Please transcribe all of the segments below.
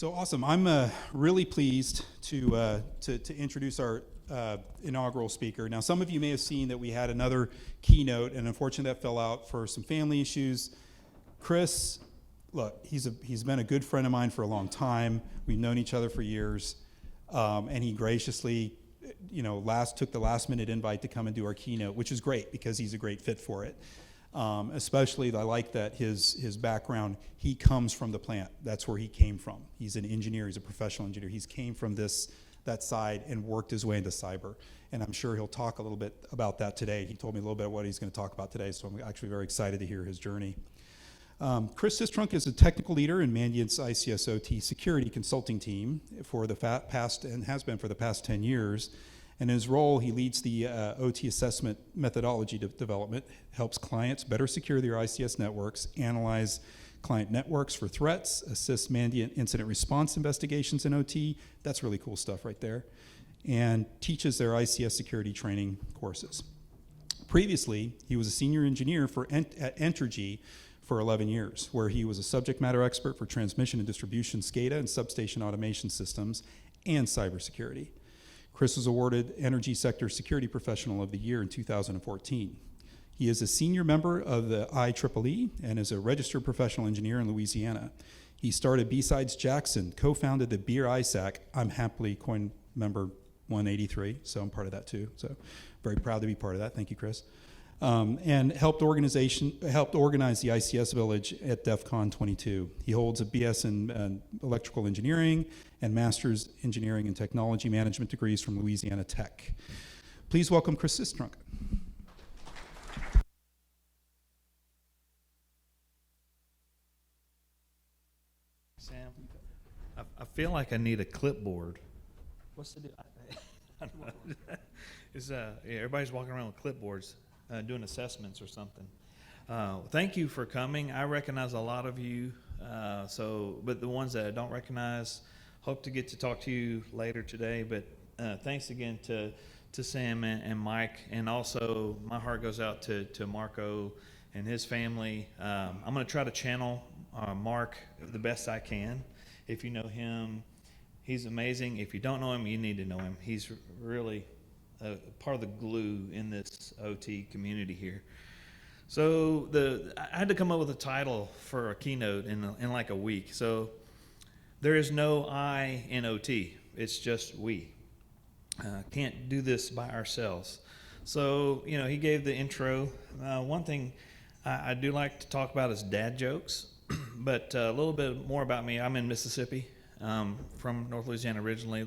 So awesome. I'm really pleased to introduce our inaugural speaker. Now, some of you may have seen that we had another keynote, and unfortunately that fell out for some family issues. Chris, look, he's been a good friend of mine for a long time. We've known each other for years, and he graciously, took the last minute invite to come and do our keynote, which is great because he's a great fit for it. Especially, I like that his background, he comes from the plant. That's where he came from. He's an engineer, he's a professional engineer. He's came from that side and worked his way into cyber. And I'm sure he'll talk a little bit about that today. He told me a little bit of what he's going to talk about today, so I'm actually very excited to hear his journey. Chris Sistrunk is a technical leader in Mandiant's ICS/OT security consulting team for the past, and has been for the past 10 years. In his role, he leads the OT assessment methodology development, helps clients better secure their ICS networks, analyze client networks for threats, assist Mandiant incident response investigations in OT. That's really cool stuff right there. And teaches their ICS security training courses. Previously, he was a senior engineer at Entergy for 11 years, where he was a subject matter expert for transmission and distribution SCADA and substation automation systems and cybersecurity. Chris was awarded Energy Sector Security Professional of the Year in 2014. He is a senior member of the IEEE and is a registered professional engineer in Louisiana. He started B-Sides Jackson, co-founded the Beer ISAC. I'm happily coin member 183, so I'm part of that too. So very proud to be part of that. Thank you, Chris. And helped organize the ICS Village at DEF CON 22. He holds a BS in electrical engineering and master's engineering and technology management degrees from Louisiana Tech. Please welcome Chris Sistrunk. Sam, I feel like I need a clipboard. What's the deal? I don't know. Everybody's walking around with clipboards. Doing assessments or something. Thank you for coming. I recognize a lot of you, but the ones that I don't recognize, hope to get to talk to you later today. But thanks again to Sam and Mike, and also my heart goes out to Marco and his family. I'm going to try to channel Mark the best I can. If you know him, he's amazing. If you don't know him, you need to know him. He's really part of the glue in this OT community here. So I had to come up with a title for a keynote in like a week. So there is no I in OT. It's just we. Can't do this by ourselves. So, he gave the intro. One thing I do like to talk about is dad jokes, but a little bit more about me. I'm in Mississippi, from North Louisiana originally,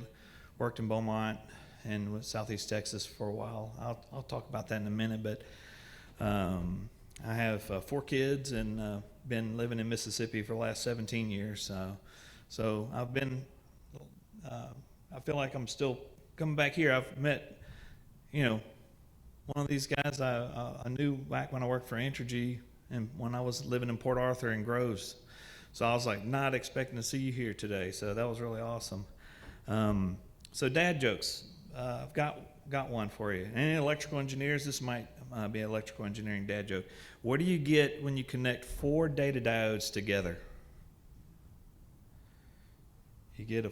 worked in Beaumont, and with Southeast Texas for a while. I'll talk about that in a minute, but I have 4 kids and been living in Mississippi for the last 17 years. So I've been, I feel like I'm still coming back here. I've met, one of these guys I knew back when I worked for Entergy and when I was living in Port Arthur and Groves. So I was like not expecting to see you here today. So that was really awesome. So dad jokes. I've got one for you. Any electrical engineers, this might be an electrical engineering dad joke. What do you get when you connect 4 data diodes together? You get a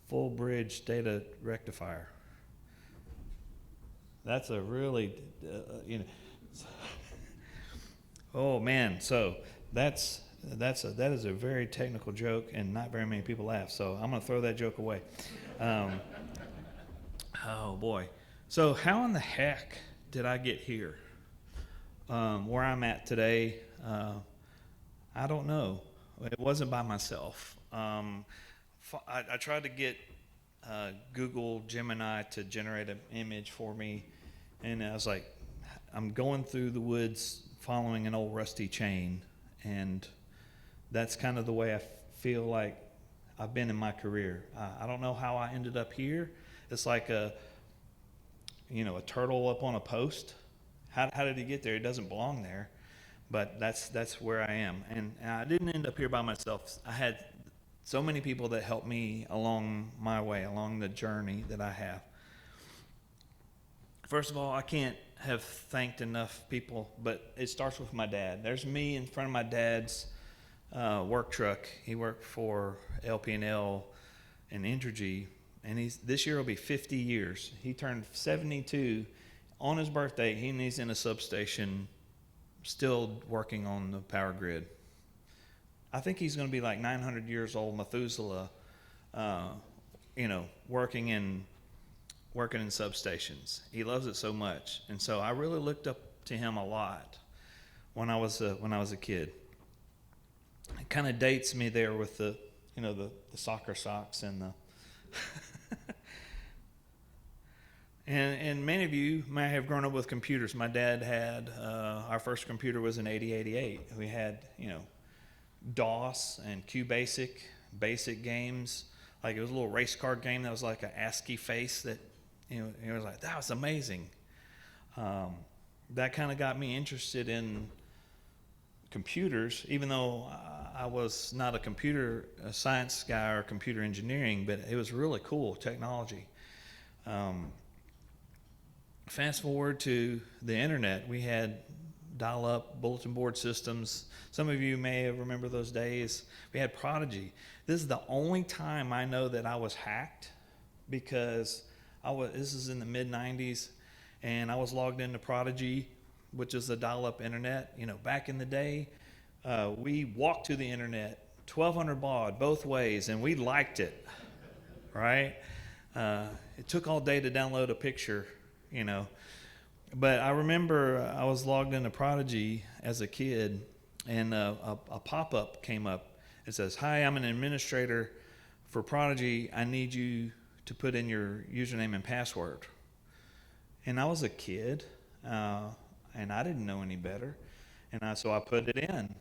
full bridge data rectifier. That's a really, oh man. So that is a very technical joke, and not very many people laugh. So I'm going to throw that joke away. Oh boy. So how in the heck did I get here? Where I'm at today, I don't know. It wasn't by myself. I tried to get Google Gemini to generate an image for me, and I was like, I'm going through the woods following an old rusty chain, and that's kind of the way I feel like I've been in my career. I don't know how I ended up here. It's like a turtle up on a post. How did he get there? It doesn't belong there, but that's where I am. And I didn't end up here by myself. I had so many people that helped me along my way, along the journey that I have. First of all, I can't have thanked enough people, but it starts with my dad. There's me in front of my dad's work truck. He worked for LP&L and Entergy, and this year will be 50 years. He turned 72 on his birthday. He's in a substation, still working on the power grid. I think he's going to be like 900 years old, Methuselah, working in substations. He loves it so much, and so I really looked up to him a lot when I was a kid. It kind of dates me there with the soccer socks and the and many of you may have grown up with computers. My dad had our first computer was in 88. We had DOS and basic games. Like it was a little race car game that was like an ASCII face that it was like, that was amazing. That kind of got me interested in computers, even though I was not a science guy or computer engineering, but it was really cool technology. Fast forward to the internet, we had dial-up bulletin board systems. Some of you may remember those days. We had Prodigy. This is the only time I know that I was hacked, because this is in the mid-90s, and I was logged into Prodigy, which is the dial-up internet. Back in the day, we walked to the internet, 1,200 baud both ways, and we liked it, right? It took all day to download a picture, But I remember I was logged into Prodigy as a kid, and a pop-up came up. It says, "Hi, I'm an administrator for Prodigy. I need you to put in your username and password." And I was a kid, and I didn't know any better. And so I put it in.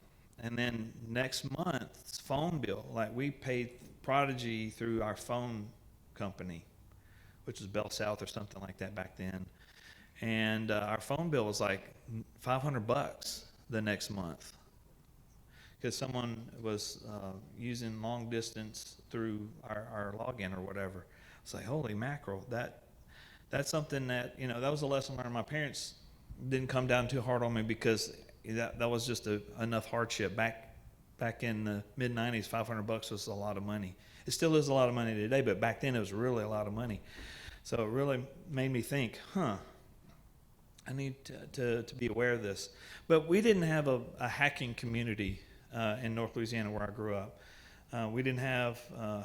And then next month's phone bill, like we paid Prodigy through our phone company, which was Bell South or something like that back then. And our phone bill was like $500 the next month, because someone was using long distance through our login or whatever. It's like, holy mackerel, that's something that, that was a lesson learned. My parents didn't come down too hard on me, because that was just enough hardship. Back in the mid-90s, $500 was a lot of money. It still is a lot of money today, but back then it was really a lot of money. So it really made me think, I need to be aware of this. But we didn't have a hacking community in North Louisiana where I grew up. We didn't have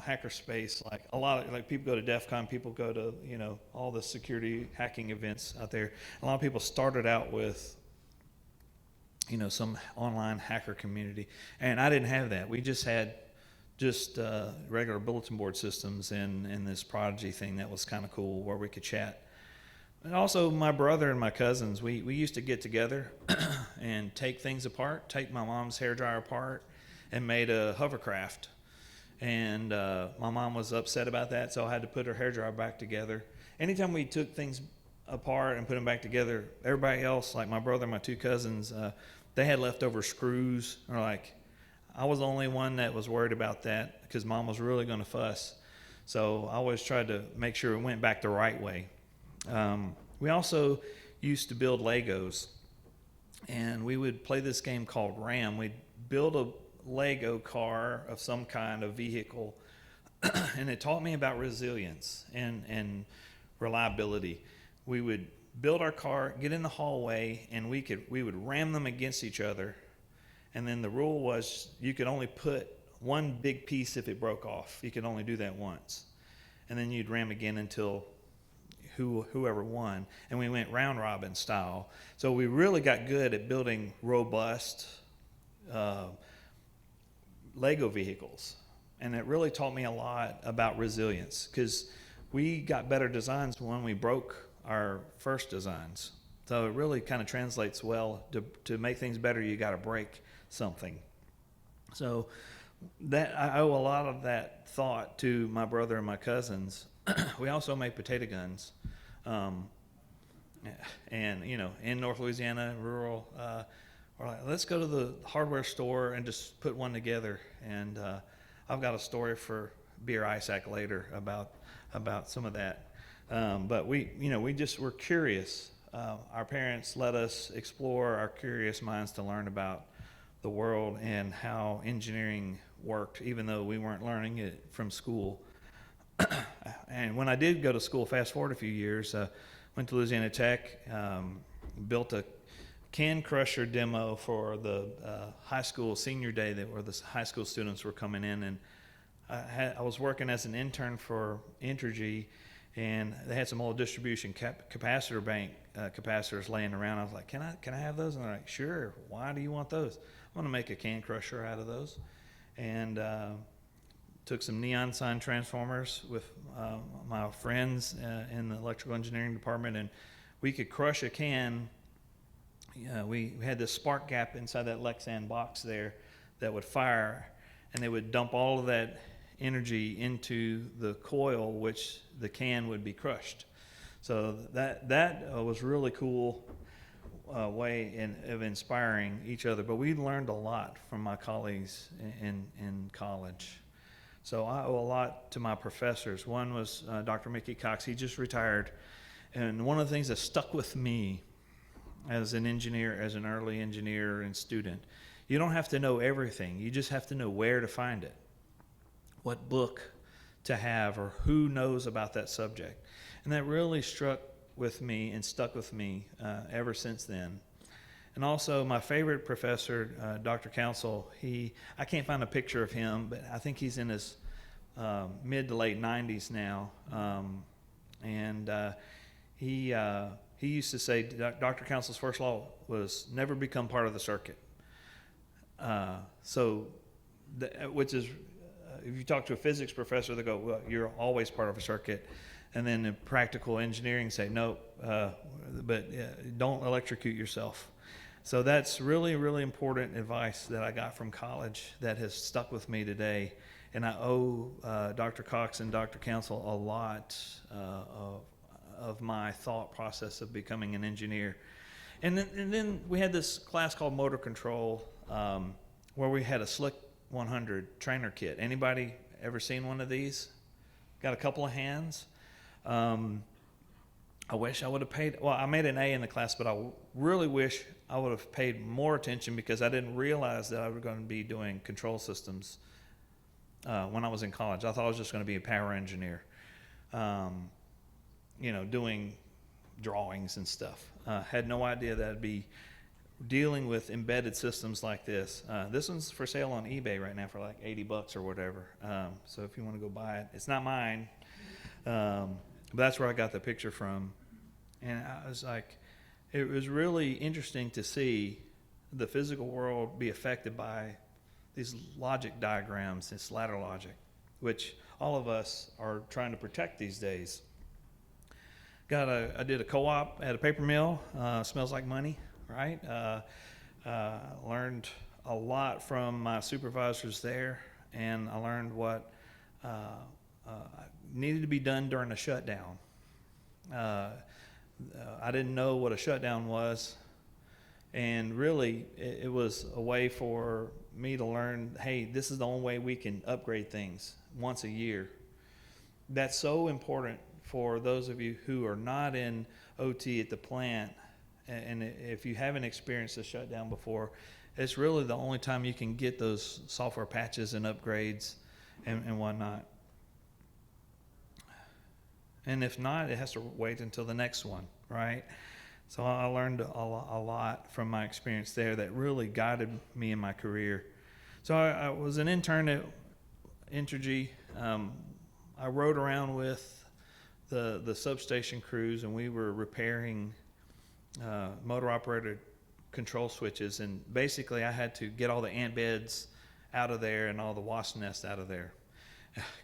hackerspace like people go to DEF CON, people go to all the security hacking events out there. A lot of people started out with some online hacker community, and I didn't have that. We just had regular bulletin board systems and this Prodigy thing that was kind of cool, where we could chat. And also, my brother and my cousins, we used to get together and take things apart, take my mom's hairdryer apart, and made a hovercraft. And my mom was upset about that, so I had to put her hairdryer back together. Anytime we took things apart and put them back together, everybody else, like my brother and my two cousins, they had leftover screws. Or I was the only one that was worried about that, because Mom was really going to fuss. So I always tried to make sure it went back the right way. We also used to build Legos, and we would play this game called Ram. We'd build a Lego car of some kind of vehicle, and it taught me about resilience and reliability. We would build our car, get in the hallway, and we would ram them against each other. And then the rule was you could only put one big piece if it broke off. You could only do that once. And then you'd ram again until whoever won. And we went round robin style. So we really got good at building robust Lego vehicles. And it really taught me a lot about resilience, because we got better designs when we broke our first designs. So it really kind of translates well. To make things better, you got to break something. So that I owe a lot of that thought to my brother and my cousins. We also made potato guns, and in North Louisiana, rural, we're like, let's go to the hardware store and just put one together. And I've got a story for Beer ISAC later about some of that. But we just were curious. Our parents let us explore our curious minds to learn about the world and how engineering worked, even though we weren't learning it from school. And when I did go to school, fast forward a few years, went to Louisiana Tech, built a can crusher demo for the high school senior day where the high school students were coming in, and I was working as an intern for Entergy, and they had some old distribution capacitor bank capacitors laying around. I was like, can I have those? And they're like, sure. Why do you want those? I want to make a can crusher out of those. And took some neon sign transformers with my friends in the electrical engineering department, and we could crush a can. We had this spark gap inside that Lexan box there that would fire, and they would dump all of that energy into the coil, which the can would be crushed. So that was really cool way of inspiring each other. But we learned a lot from my colleagues in college. So I owe a lot to my professors. One was Dr. Mickey Cox. He just retired. And one of the things that stuck with me as an engineer, as an early engineer and student, you don't have to know everything. You just have to know where to find it, what book to have, or who knows about that subject. And that really struck with me and stuck with me ever since then. And also my favorite professor, Dr. Council, I can't find a picture of him, but I think he's in his mid to late 90s now. He used to say Dr. Council's first law was never become part of the circuit. Which is, if you talk to a physics professor, they go, well, you're always part of a circuit. And then in practical engineering say, no, but don't electrocute yourself. So that's really, really important advice that I got from college that has stuck with me today. And I owe Dr. Cox and Dr. Council a lot of my thought process of becoming an engineer. And then we had this class called Motor Control, where we had a Slick 100 trainer kit. Anybody ever seen one of these? Got a couple of hands. I wish I would have paid. Well, I made an A in the class, but I really wish I would have paid more attention because I didn't realize that I was going to be doing control systems when I was in college. I thought I was just going to be a power engineer, doing drawings and stuff. Had no idea that I'd be dealing with embedded systems like this. This one's for sale on eBay right now for like $80 or whatever. So if you want to go buy it, it's not mine. But that's where I got the picture from. And I was like, it was really interesting to see the physical world be affected by these logic diagrams, this ladder logic, which all of us are trying to protect these days. I did a co-op at a paper mill, smells like money, right? Learned a lot from my supervisors there, and I learned what needed to be done during a shutdown. I didn't know what a shutdown was, and really it was a way for me to learn, hey, this is the only way we can upgrade things once a year. That's so important for those of you who are not in OT at the plant, and if you haven't experienced a shutdown before, it's really the only time you can get those software patches and upgrades and whatnot. And if not, it has to wait until the next one, right? So I learned a lot from my experience there that really guided me in my career. So I was an intern at Entergy. I rode around with the substation crews, and we were repairing motor operated control switches. And basically I had to get all the ant beds out of there and all the wasp nests out of there.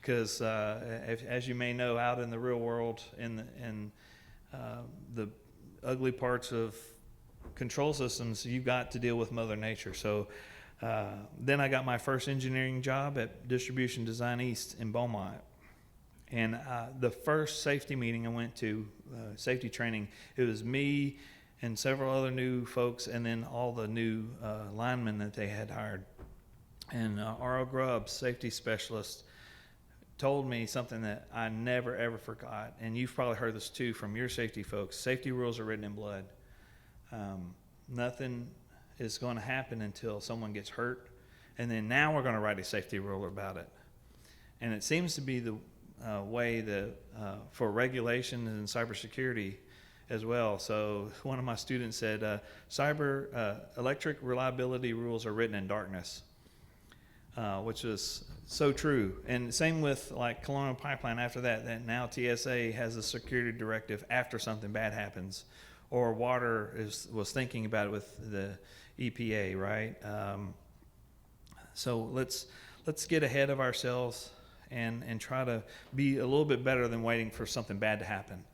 Because as you may know, out in the real world, in the ugly parts of control systems, you've got to deal with Mother Nature. So then I got my first engineering job at Distribution Design East in Beaumont. And the first safety meeting I went to, safety training, it was me and several other new folks, and then all the new linemen that they had hired. And R.O. Grubbs, safety specialist, told me something that I never, ever forgot. And you've probably heard this too from your safety folks. Safety rules are written in blood. Nothing is going to happen until someone gets hurt. And then now we're going to write a safety rule about it. And it seems to be the way that for regulation and cybersecurity as well. So one of my students said, electric reliability rules are written in darkness, which is so true. And same with like Colonial Pipeline after that now TSA has a security directive after something bad happens, or water was thinking about it with the EPA, right? So let's get ahead of ourselves and try to be a little bit better than waiting for something bad to happen.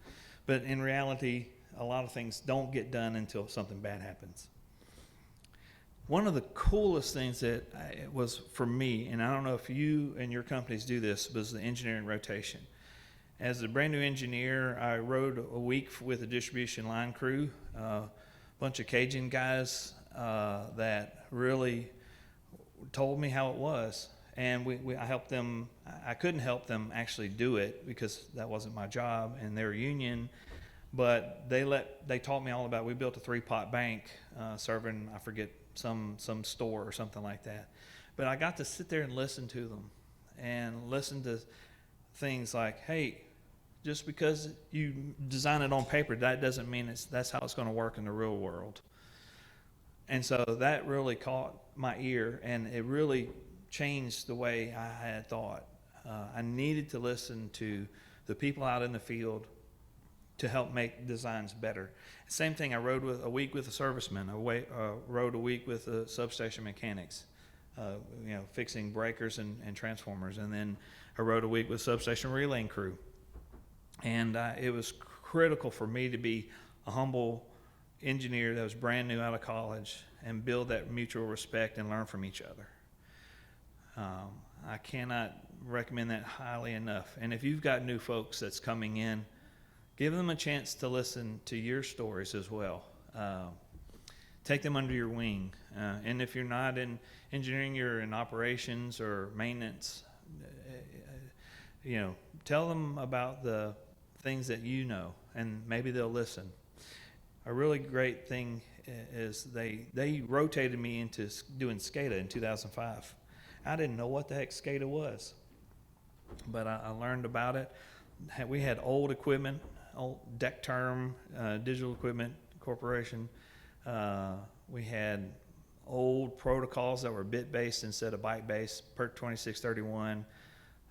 But in reality, a lot of things don't get done until something bad happens. One of the coolest things that was for me, and I don't know if you and your companies do this, was the engineering rotation. As a brand new engineer, I rode a week with a distribution line crew, a bunch of Cajun guys that really told me how it was. And I helped them. I couldn't help them actually do it because that wasn't my job, and they're union. But they taught me all about. We built a 3-pot bank serving, I forget, some store or something like that. But I got to sit there and listen to them, and listen to things like, hey, just because you design it on paper, that doesn't mean that's how it's going to work in the real world. And so that really caught my ear, and it really changed the way I had thought. I needed to listen to the people out in the field to help make designs better. Same thing, I rode a week with the servicemen, rode a week with the substation mechanics, fixing breakers and transformers, and then I rode a week with substation relaying crew. And it was critical for me to be a humble engineer that was brand new out of college and build that mutual respect and learn from each other. I cannot recommend that highly enough. And if you've got new folks that's coming in, give them a chance to listen to your stories as well. Take them under your wing. And if you're not in engineering, you're in operations or maintenance, tell them about the things that you know, and maybe they'll listen. A really great thing is they rotated me into doing SCADA in 2005. I didn't know what the heck SCADA was, but I learned about it. We had old equipment, old deck term, Digital Equipment Corporation. We had old protocols that were bit-based instead of byte-based, PERT 2631.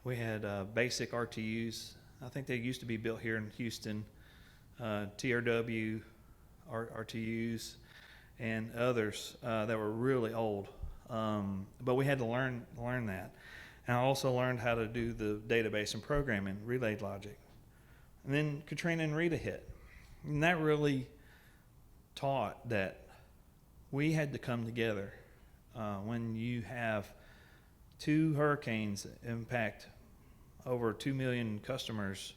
We had basic RTUs. I think they used to be built here in Houston, TRW, RTUs, and others that were really old. But we had to learn that. And I also learned how to do the database and programming, relay logic. And then Katrina and Rita hit. And that really taught that we had to come together. When you have 2 hurricanes impact over 2 million customers,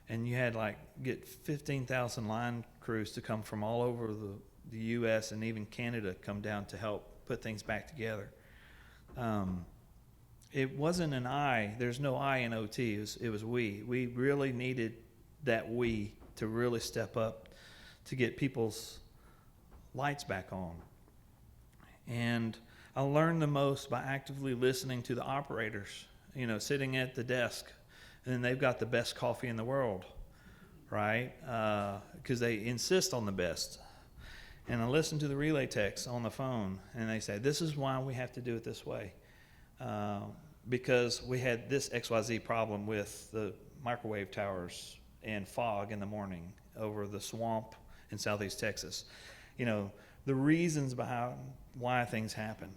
and you had get 15,000 line crews to come from all over the U.S. and even Canada come down to help put things back together. It wasn't an I. There's no I in OT. It was we. We really needed that we to really step up to get people's lights back on. And I learned the most by actively listening to the operators, sitting at the desk, and they've got the best coffee in the world, right? Because they insist on the best. And I listen to the relay techs on the phone, and they say, this is why we have to do it this way. Because we had this XYZ problem with the microwave towers and fog in the morning over the swamp in southeast Texas. The reasons behind why things happen.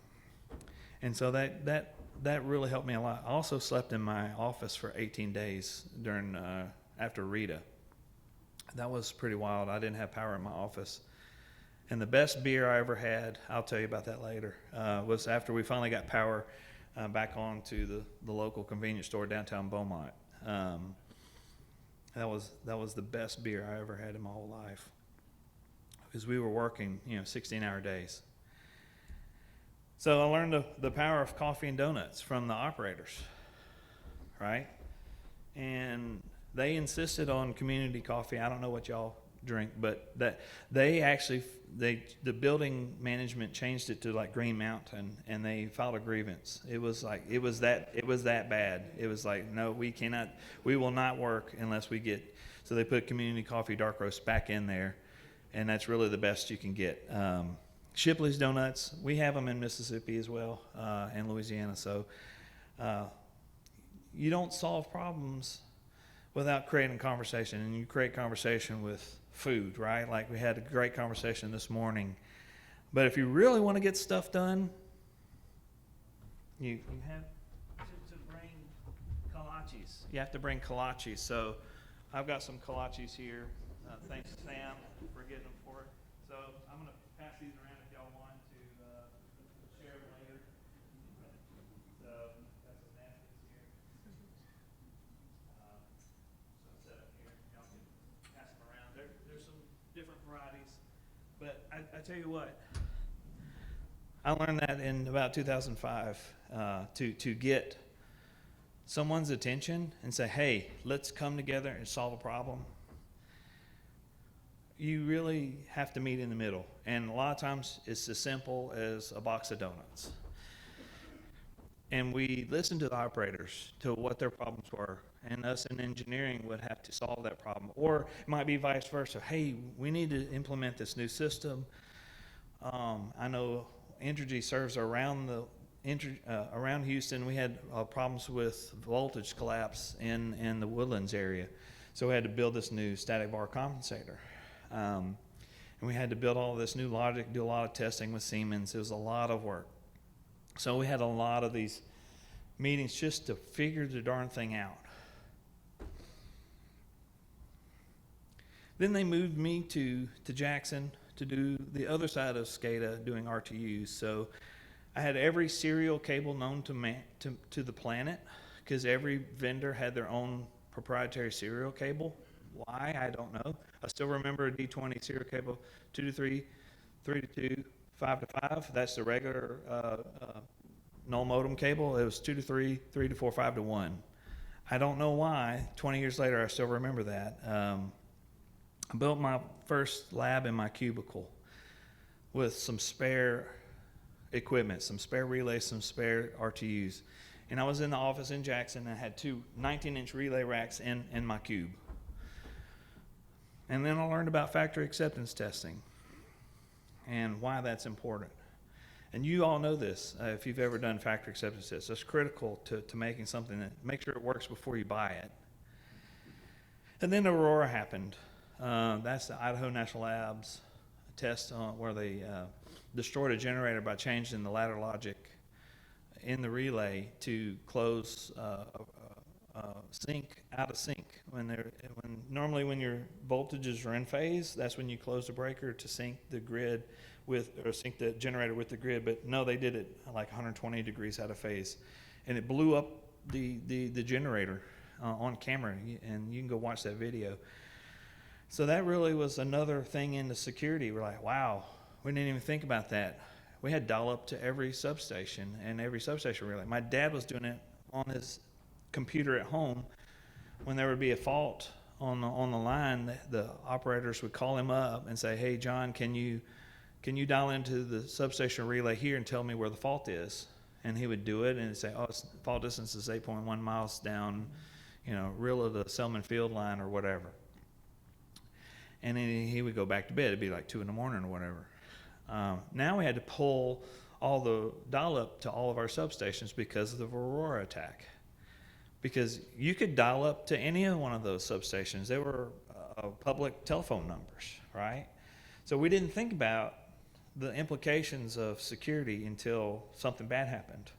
And so that really helped me a lot. I also slept in my office for 18 days after Rita. That was pretty wild. I didn't have power in my office. And the best beer I ever had, I'll tell you about that later, was after we finally got power back on to the local convenience store downtown Beaumont. That was the best beer I ever had in my whole life, because we were working 16-hour days. So I learned the power of coffee and donuts from the operators, right? And they insisted on community coffee. I don't know what y'all drink, but that the building management changed it to like Green Mountain, and they filed a grievance. It was that bad. It was like, no, we will not work unless we get. So they put community coffee dark roast back in there, and that's really the best you can get. Shipley's Donuts, we have them in Mississippi as well, and Louisiana. So you don't solve problems without creating conversation, and you create conversation with food, right? Like we had a great conversation this morning. But if you really want to get stuff done, you have to bring kolaches. You have to bring kolaches. So I've got some kolaches here. Thanks, Sam, for getting them for it. So I'm going to pass these around if y'all want to share them later. So got some napkins here. So set up here. Y'all can pass them around. There's some different varieties. But I tell you what, I learned that in about 2005 to get someone's attention and say, hey, let's come together and solve a problem. You really have to meet in the middle. And a lot of times it's as simple as a box of donuts. And we listened to the operators, to what their problems were. And us in engineering would have to solve that problem. Or it might be vice versa. Hey, we need to implement this new system. I know Entergy serves around around Houston. We had problems with voltage collapse in the Woodlands area. So we had to build this new static VAR compensator. And we had to build all this new logic, do a lot of testing with Siemens. It was a lot of work. So we had a lot of these meetings just to figure the darn thing out. Then they moved me to Jackson to do the other side of SCADA, doing RTUs. So I had every serial cable known to the planet, because every vendor had their own proprietary serial cable. Why? I don't know. I still remember a D20 serial cable, 2 to 3, 3 to 2, 5 to 5. That's the regular null modem cable. It was 2 to 3, 3 to 4, 5 to 1. I don't know why. 20 years later, I still remember that. I built my first lab in my cubicle with some spare equipment, some spare relays, some spare RTUs. And I was in the office in Jackson, and I had two 19-inch relay racks in my cube. And then I learned about factory acceptance testing and why that's important. And you all know this, if you've ever done factory acceptance tests. It's critical to making something that, make sure it works before you buy it. And then Aurora happened. That's the Idaho National Labs test where they destroyed a generator by changing the ladder logic in the relay to close sync out of sync. Normally when your voltages are in phase, that's when you close the breaker to sync the grid or sync the generator with the grid. But no, they did it like 120 degrees out of phase, and it blew up the generator on camera, and you can go watch that video. So that really was another thing into security. We're like, wow, we didn't even think about that. We had dial-up to every substation, and every substation relay. My dad was doing it on his computer at home. When there would be a fault on the line, the operators would call him up and say, hey, John, can you dial into the substation relay here and tell me where the fault is? And he would do it, and he'd say, oh, fault distance is 8.1 miles down, real of the Selman Field line or whatever. And then he would go back to bed. It'd be like 2 a.m. or whatever. Now we had to pull all the dial-up to all of our substations because of the Aurora attack. Because you could dial up to any one of those substations. They were public telephone numbers, right? So we didn't think about the implications of security until something bad happened.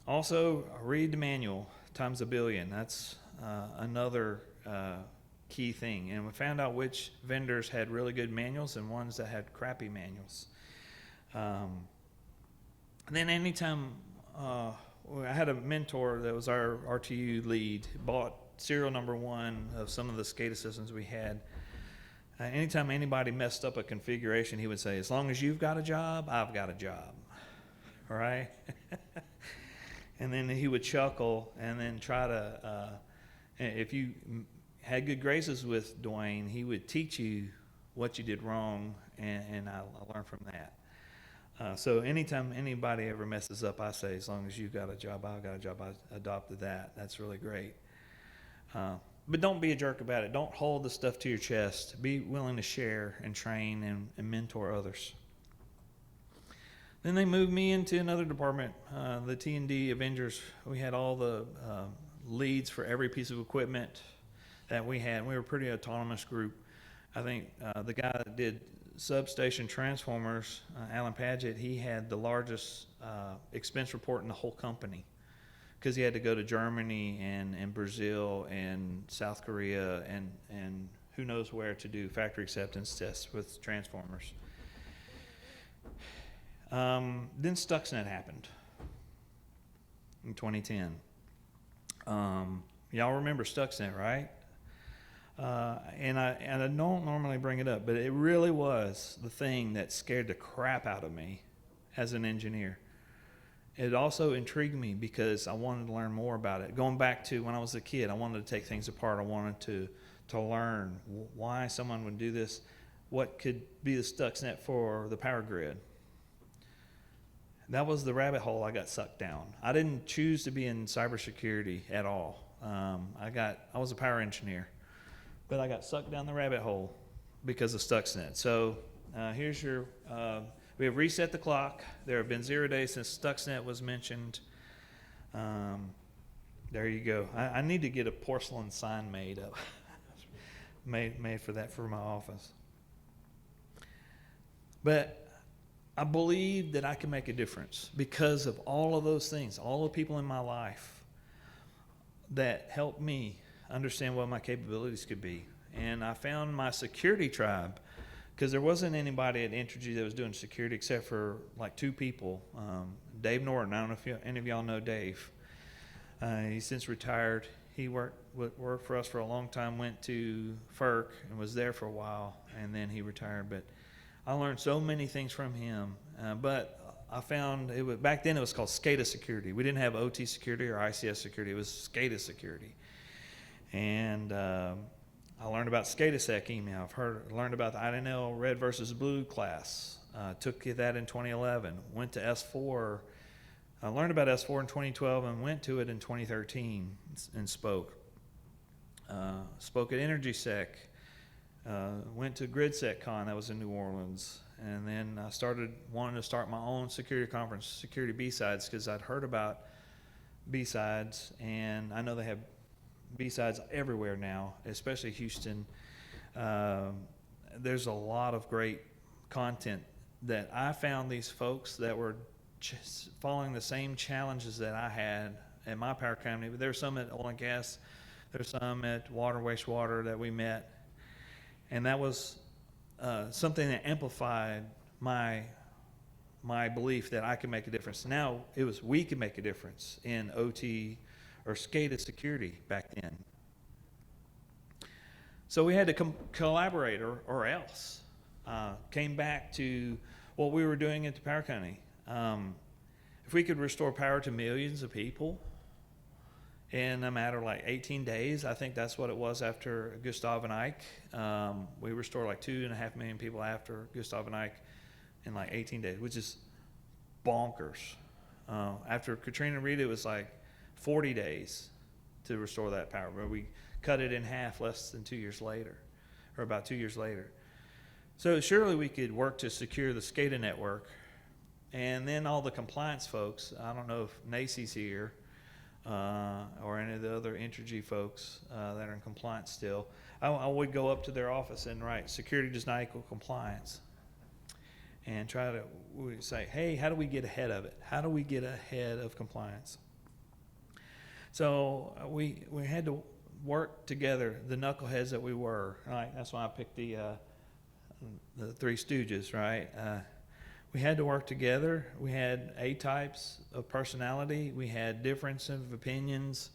Also, read the manual times a billion. That's another key thing. And we found out which vendors had really good manuals and ones that had crappy manuals. And then anytime I had a mentor that was our RTU lead, bought serial number 1 of some of the SCADA systems we had. Anytime anybody messed up a configuration, he would say, as long as you've got a job, I've got a job. All right? And then he would chuckle and then try to, if you had good graces with Dwayne, he would teach you what you did wrong, and I learned from that. So anytime anybody ever messes up, I say, as long as you got a job, I got a job, I adopted that. That's really great. But don't be a jerk about it. Don't hold the stuff to your chest. Be willing to share and train and mentor others. Then they moved me into another department, the T&D Avengers. We had all the leads for every piece of equipment that we had. We were a pretty autonomous group. I think the guy that did substation transformers, Alan Padgett, he had the largest expense report in the whole company because he had to go to Germany and Brazil and South Korea and who knows where to do factory acceptance tests with transformers. Then Stuxnet happened in 2010. Y'all remember Stuxnet, right? And I don't normally bring it up, but it really was the thing that scared the crap out of me as an engineer. It also intrigued me because I wanted to learn more about it. Going back to when I was a kid, I wanted to take things apart. I wanted to learn why someone would do this, what could be the Stuxnet for the power grid. That was the rabbit hole I got sucked down. I didn't choose to be in cybersecurity at all. I was a power engineer, but I got sucked down the rabbit hole because of Stuxnet. So here's your, we have reset the clock. There have been 0 days since Stuxnet was mentioned. There you go. I need to get a porcelain sign made up, made for that for my office. But I believe that I can make a difference because of all of those things, all the people in my life that helped me understand what my capabilities could be. And I found my security tribe because there wasn't anybody at Entergy that was doing security except for like 2 people. Dave Norton, I don't know if any of y'all know Dave. He's since retired. He worked for us for a long time, went to FERC and was there for a while, and then he retired. But I learned so many things from him, but I found back then it was called SCADA security. We didn't have OT security or ICS security. It was SCADA security. And I learned about SCADAsec email. Learned about the IDNL red versus blue class. Took that in 2011. Went to S4. I learned about S4 in 2012 and went to it in 2013 and spoke. Spoke at EnergySec. Went to GridSecCon, that was in New Orleans, and then I wanted to start my own security conference, Security B-Sides, because I'd heard about B-Sides, and I know they have B-Sides everywhere now, especially Houston. There's a lot of great content that I found these folks that were following the same challenges that I had at my power company. But there's some at oil and gas, there's some at water, wastewater that we met. And that was something that amplified my belief that I could make a difference. Now we could make a difference in OT or SCADA security back then. So we had to collaborate or else. Came back to what we were doing at the power company. If we could restore power to millions of people in a matter of like 18 days. I think that's what it was after Gustav and Ike. We restored like 2.5 million people after Gustav and Ike in like 18 days, which is bonkers. After Katrina and Rita, it was like 40 days to restore that power, but we cut it in half less than 2 years later, or about 2 years later. So surely we could work to secure the SCADA network. And then all the compliance folks, I don't know if Nacy's here, or any of the other Entergy folks that are in compliance still. I would go up to their office and write, security does not equal compliance. And try to say, hey, how do we get ahead of it? How do we get ahead of compliance? So we had to work together, the knuckleheads that we were. Right? That's why I picked the Three Stooges, right? We had to work together. We had A-types of personality. We had difference of opinions.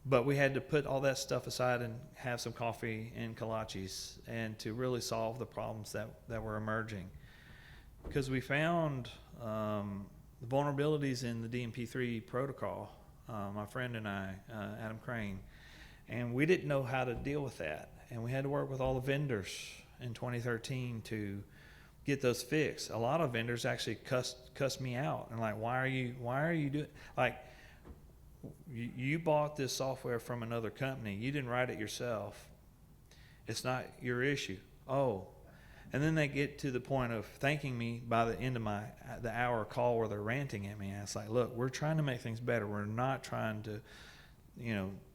But we had to put all that stuff aside and have some coffee and kolaches and to really solve the problems that were emerging. Because we found vulnerabilities in the DMP3 protocol, my friend and I, Adam Crane. And we didn't know how to deal with that. And we had to work with all the vendors in 2013 to get those fixed. A lot of vendors actually cussed me out and like, why are you doing, like, you bought this software from another company. You didn't write it yourself. It's not your issue. Oh, and then they get to the point of thanking me by the end of the hour call where they're ranting at me. And it's like, look, we're trying to make things better. We're not trying to,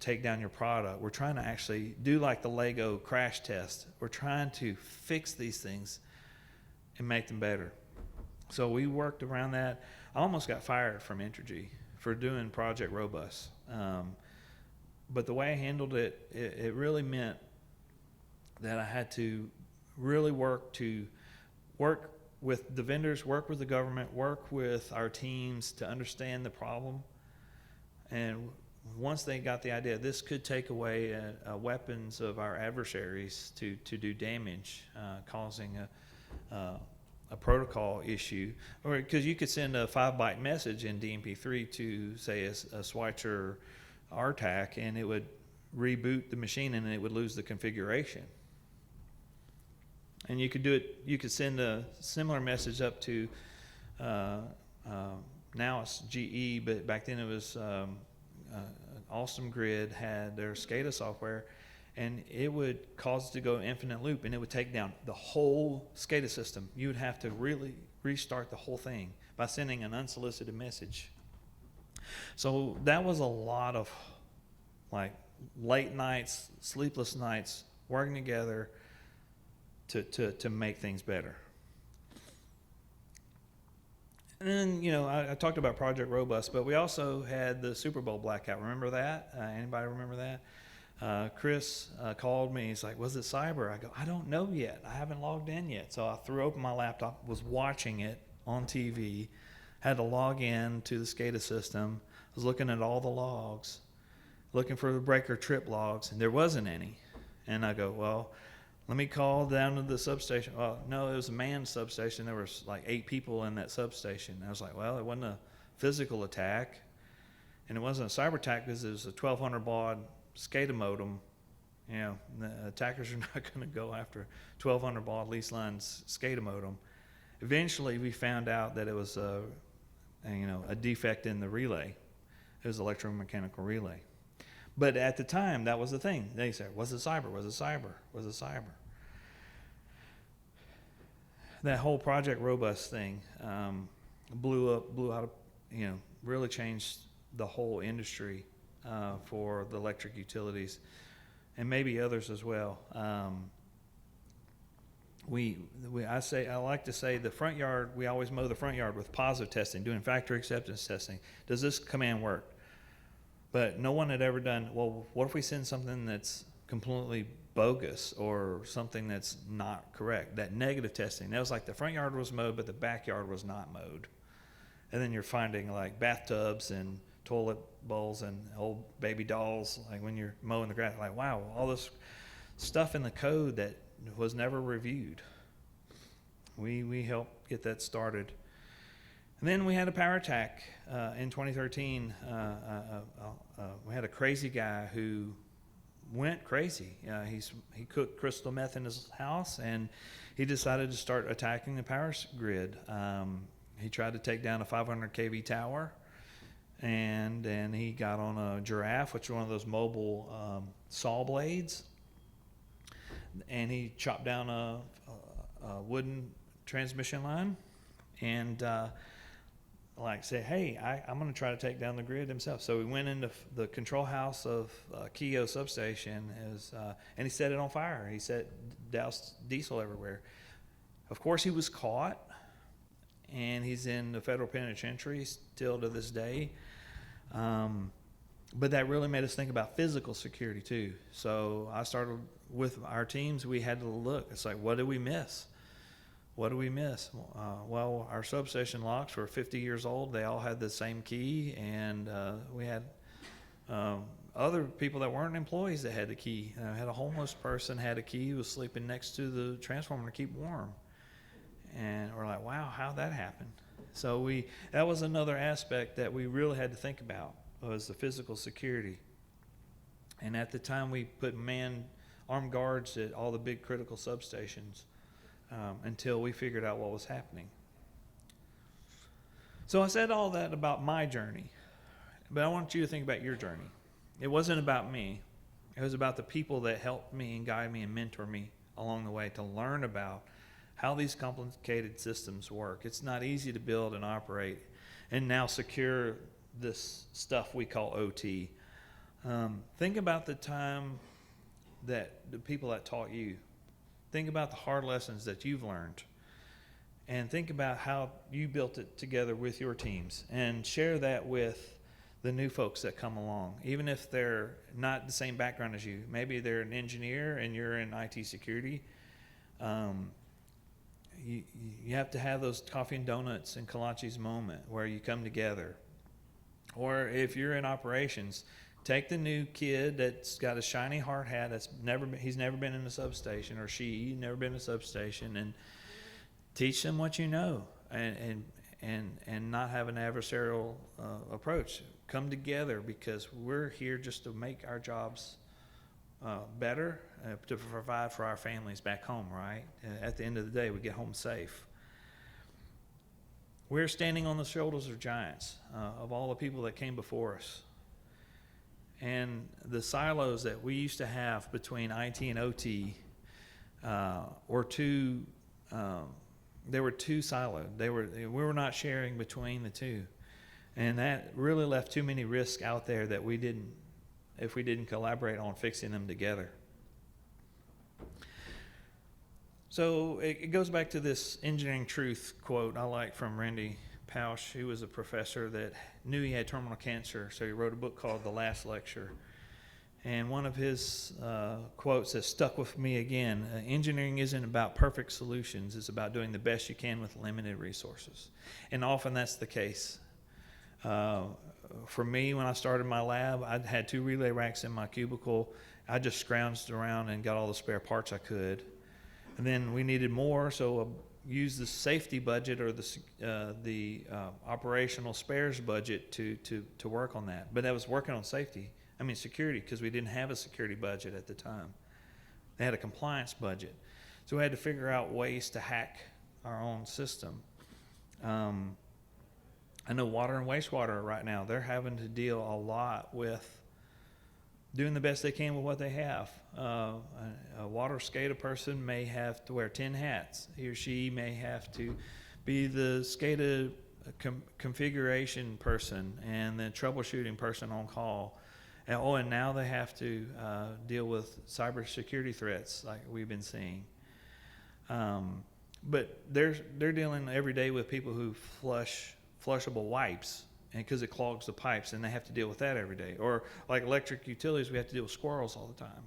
take down your product. We're trying to actually do like the Lego crash test. We're trying to fix these things and make them better. So we worked around that. I almost got fired from Entergy for doing Project Robust. But the way I handled it, it really meant that I had to really work with the vendors, work with the government, work with our teams to understand the problem. And once they got the idea, this could take away weapons of our adversaries to do damage, causing a protocol issue, or because you could send a 5-byte message in DMP3 to say a Schweitzer RTAC, and it would reboot the machine and it would lose the configuration. And you could do it. You could send a similar message up to now it's GE, but back then it was Awesome Grid had their SCADA software, and it would cause it to go infinite loop, and it would take down the whole SCADA system. You would have to really restart the whole thing by sending an unsolicited message. So that was a lot of like late nights, sleepless nights, working together to make things better. And then, I talked about Project Robust, but we also had the Super Bowl blackout. Remember that? Anybody remember that? Chris called me. He's like, was it cyber? I go, I don't know yet. I haven't logged in yet. So I threw open my laptop, was watching it on TV, had to log in to the SCADA system, was looking at all the logs, looking for the breaker trip logs, and there wasn't any. And I go, well, let me call down to the substation. Well, no, it was a manned substation. There was like 8 people in that substation. I was like, well, it wasn't a physical attack, and it wasn't a cyber attack because it was a 1200 baud SCADA modem. The attackers are not going to go after 1200 baud lease lines SCADA modem. Eventually, we found out that it was a defect in the relay. It was electromechanical relay. But at the time, that was the thing. They said, was it cyber? Was it cyber? Was it cyber? That whole Project Robust thing blew out, really changed the whole industry for the electric utilities, and maybe others as well. I like to say the front yard, we always mow the front yard with positive testing, doing factory acceptance testing. Does this command work? But no one had ever done, well, what if we send something that's completely bogus or something that's not correct? That negative testing. That was like the front yard was mowed, but the backyard was not mowed. And then you're finding like bathtubs and toilet bowls and old baby dolls, like when you're mowing the grass, like, wow, all this stuff in the code that was never reviewed. We helped get that started. And then we had a power attack in 2013. We had a crazy guy who went crazy. He cooked crystal meth in his house, and he decided to start attacking the power grid. He tried to take down a 500 kV tower, and then he got on a giraffe, which is one of those mobile saw blades, and he chopped down a wooden transmission line, and say, hey, I'm going to try to take down the grid himself. So we went into the control house of Keogh substation, and he set it on fire. He doused diesel everywhere. Of course, he was caught, and he's in the federal penitentiary still to this day. But that really made us think about physical security too. So I started with our teams. We had to look. It's like, what did we miss? What do we miss? Well, our substation locks were 50 years old. They all had the same key, and we had other people that weren't employees that had the key. Had a homeless person had a key, was sleeping next to the transformer to keep warm. And we're like, wow, how'd that happen? So that was another aspect that we really had to think about, was the physical security. And at the time, we put armed guards at all the big critical substations until we figured out what was happening. So I said all that about my journey, but I want you to think about your journey. It wasn't about me. It was about the people that helped me and guide me and mentor me along the way to learn about how these complicated systems work. It's not easy to build and operate and now secure this stuff we call OT. Think about the time that the people that taught you. Think about the hard lessons that you've learned. And think about how you built it together with your teams. And share that with the new folks that come along. Even if they're not the same background as you. Maybe they're an engineer and you're in IT security. You have to have those coffee and donuts and kolaches moment where you come together. Or if you're in operations, take the new kid that's got a shiny hard hat, he's never been in a substation, or she never been in a substation, and teach them what you know, and not have an adversarial approach. Come together, because we're here just to make our jobs better, to provide for our families back home, right? At the end of the day, we get home safe. We're standing on the shoulders of giants, of all the people that came before us. And the silos that we used to have between IT and OT were too, they were too siloed. We were not sharing between the two. And that really left too many risks out there that if we didn't collaborate on fixing them together. So it goes back to this engineering truth quote I like from Randy Pausch. He was a professor that knew he had terminal cancer, so he wrote a book called The Last Lecture. And one of his quotes has stuck with me again. Engineering isn't about perfect solutions. It's about doing the best you can with limited resources. And often that's the case. For me, when I started my lab, I had 2 relay racks in my cubicle. I just scrounged around and got all the spare parts I could. And then we needed more, so I used the safety budget or the operational spares budget to work on that. But I was working on security, because we didn't have a security budget at the time. They had a compliance budget. So we had to figure out ways to hack our own system. I know water and wastewater right now, they're having to deal a lot with doing the best they can with what they have. A water SCADA person may have to wear 10 hats. He or she may have to be the SCADA configuration person and the troubleshooting person on call. And now they have to deal with cybersecurity threats like we've been seeing. But they're dealing every day with people who flushable wipes, and because it clogs the pipes, and they have to deal with that every day. Or like electric utilities, we have to deal with squirrels all the time.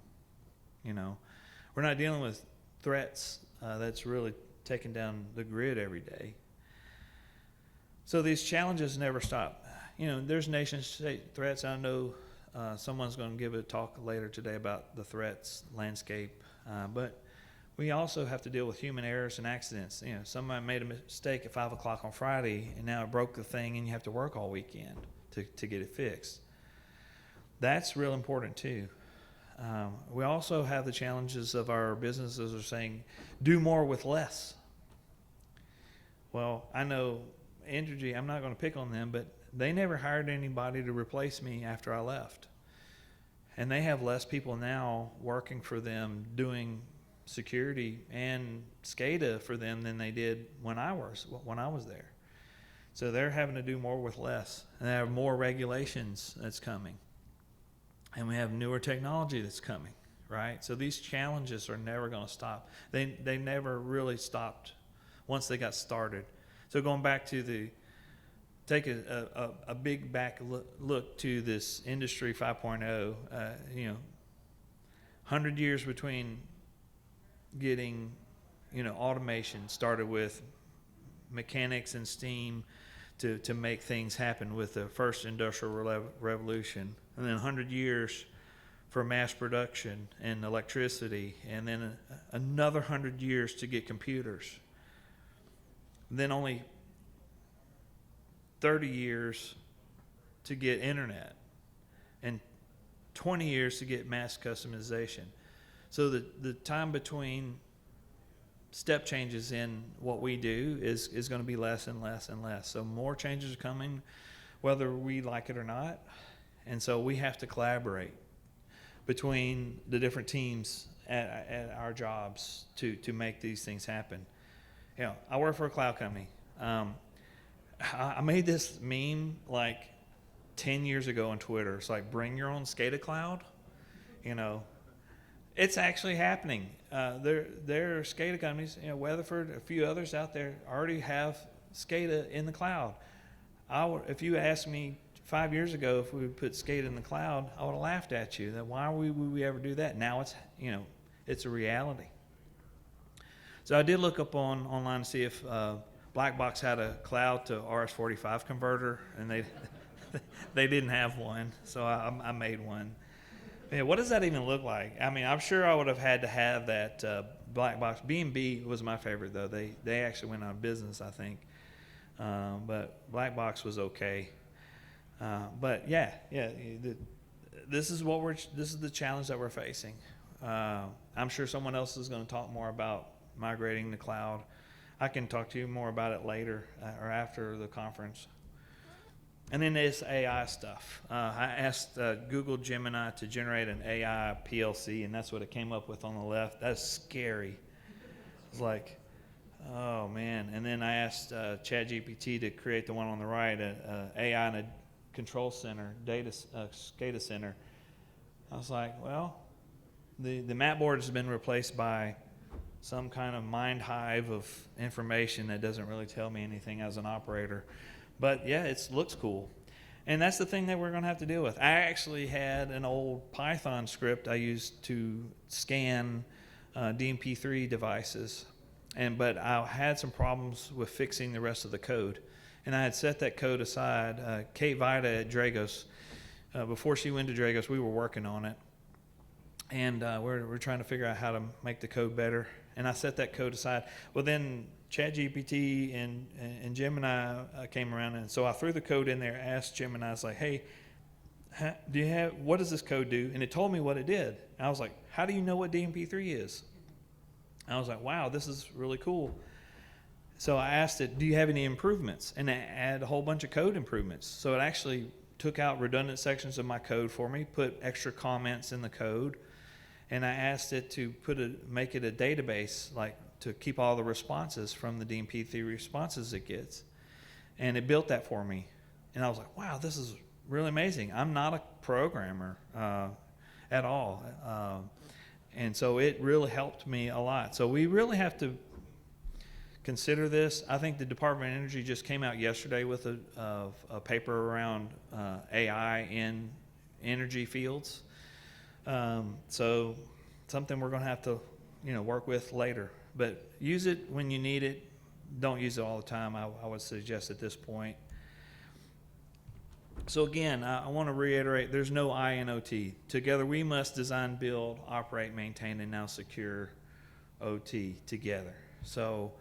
We're not dealing with threats that's really taking down the grid every day. So these challenges never stop. There's nation-state threats. I know someone's going to give a talk later today about the threats landscape, but we also have to deal with human errors and accidents. Somebody made a mistake at 5 o'clock on Friday, and now it broke the thing, and you have to work all weekend to get it fixed. That's real important too. We also have the challenges of our businesses are saying, do more with less. Well, I know Entergy, I'm not going to pick on them, but they never hired anybody to replace me after I left. And they have less people now working for them doing security and SCADA for them than they did when I was there. So they're having to do more with less. And they have more regulations that's coming. And we have newer technology that's coming, right? So these challenges are never going to stop. They never really stopped once they got started. So going back to take a big back look to this Industry 5.0, 100 years between getting, automation started with mechanics and steam to make things happen with the first industrial revolution, and then 100 years for mass production and electricity, and then another 100 years to get computers. Then only 30 years to get internet, and 20 years to get mass customization. So the time between step changes in what we do is going to be less and less and less. So more changes are coming, whether we like it or not. And so we have to collaborate between the different teams at our jobs to make these things happen. You know, I work for a cloud company. I made this meme like 10 years ago on Twitter. It's like, bring your own SCADA cloud. You know, it's actually happening. There are SCADA companies, you know, Weatherford, a few others out there already have SCADA in the cloud. If you asked me 5 years ago if we would put SCADA in the cloud, I would have laughed at you. That why would we ever do that? Now it's, you know, it's a reality. So I did look up online to see if Blackbox had a cloud to RS-45 converter, and they didn't have one, so I made one. Yeah, what does that even look like? I mean, I'm sure I would have had to have that Blackbox. B&B was my favorite, though. They actually went out of business, I think. But Blackbox was okay. But yeah, this is the challenge that we're facing. I'm sure someone else is going to talk more about migrating to cloud. I can talk to you more about it later or after the conference. And then there's AI stuff. I asked Google Gemini to generate an AI PLC, and that's what it came up with on the left. That's scary. It's like, oh man. And then I asked ChatGPT to create the one on the right, AI in a control center, SCADA center. I was like, well, the map board has been replaced by some kind of mind hive of information that doesn't really tell me anything as an operator. But yeah, it looks cool. And that's the thing that we're going to have to deal with. I actually had an old Python script I used to scan DMP3 devices, but I had some problems with fixing the rest of the code. And I had set that code aside. Kate Vida at Dragos, before she went to Dragos, we were working on it. And we're trying to figure out how to make the code better. And I set that code aside. Well, then ChatGPT and Gemini came around, and so I threw the code in there, asked Gemini, I was like, hey, what does this code do? And it told me what it did. And I was like, how do you know what DMP3 is? And I was like, wow, this is really cool. So I asked it, do you have any improvements? And it had a whole bunch of code improvements. So it actually took out redundant sections of my code for me, put extra comments in the code, and I asked it to make it a database, like to keep all the responses from the DMP3 responses it gets. And it built that for me. And I was like, wow, this is really amazing. I'm not a programmer at all. And so it really helped me a lot. So we really have to consider this. I think the Department of Energy just came out yesterday with a paper around AI in energy fields. So something we're going to have to, work with later. But use it when you need it. Don't use it all the time, I would suggest at this point. So again, I want to reiterate, there's no I in OT. Together we must design, build, operate, maintain, and now secure OT together. So